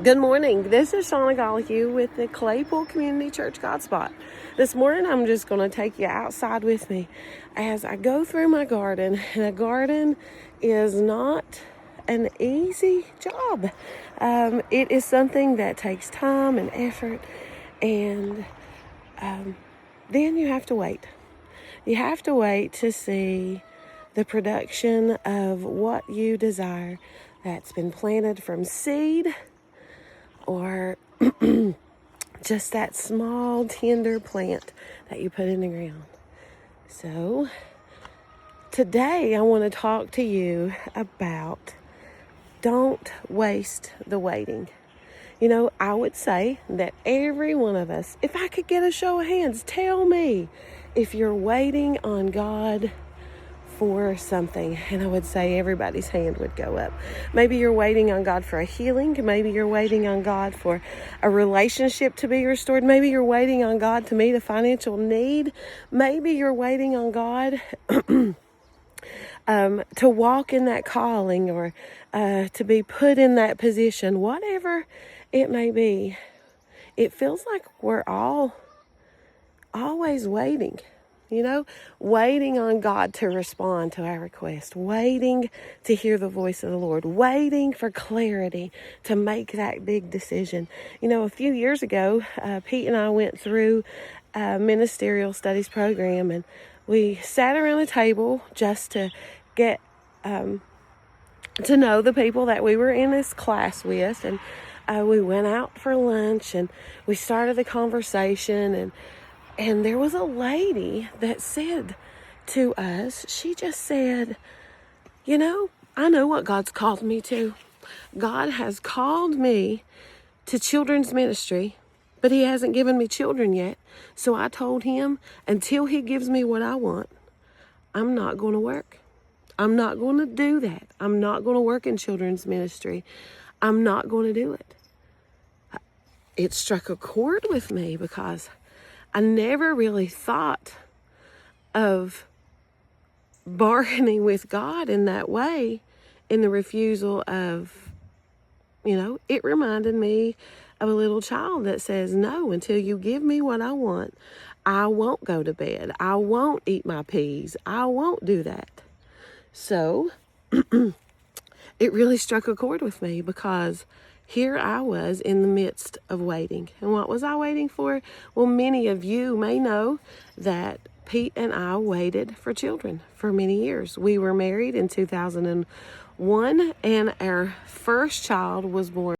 Good morning. This is Shauna Gollihue with the Claypool Community Church Godspot. This morning, I'm just going to take you outside with me as I go through my garden. And a garden is not an easy job. It is something that takes time and effort, and then you have to wait. You have to wait to see the production of what you desire that's been planted from seed, or just that small tender plant that you put in the ground. So today I want to talk to you about don't waste the waiting. You know, I would say that every one of us, if I could get a show of hands, tell me if you're waiting on God for something. And I would say everybody's hand would go up. Maybe you're waiting on God for a healing. Maybe you're waiting on God for a relationship to be restored. Maybe you're waiting on God to meet a financial need. Maybe you're waiting on God to walk in that calling, or to be put in that position. Whatever it may be, it feels like we're all always waiting. You know, waiting on God to respond to our request, waiting to hear the voice of the Lord, waiting for clarity to make that big decision. You know, a few years ago, Pete and I went through a ministerial studies program, and we sat around a table just to get to know the people that we were in this class with. And we went out for lunch, and we started the conversation, and there was a lady that said to us, she just said, you know, I know what God's called me to. God has called me to children's ministry, but he hasn't given me children yet. So I told him, until he gives me what I want, I'm not going to work. I'm not going to do that. I'm not going to work in children's ministry. I'm not going to do it. It struck a chord with me because I never really thought of bargaining with God in that way, in the refusal of, it reminded me of a little child that says, no, until you give me what I want, I won't go to bed. I won't eat my peas. I won't do that. So it really struck a chord with me, because here I was in the midst of waiting. And what was I waiting for? Well, many of you may know that Pete and I waited for children for many years. We were married in 2001, and our first child was born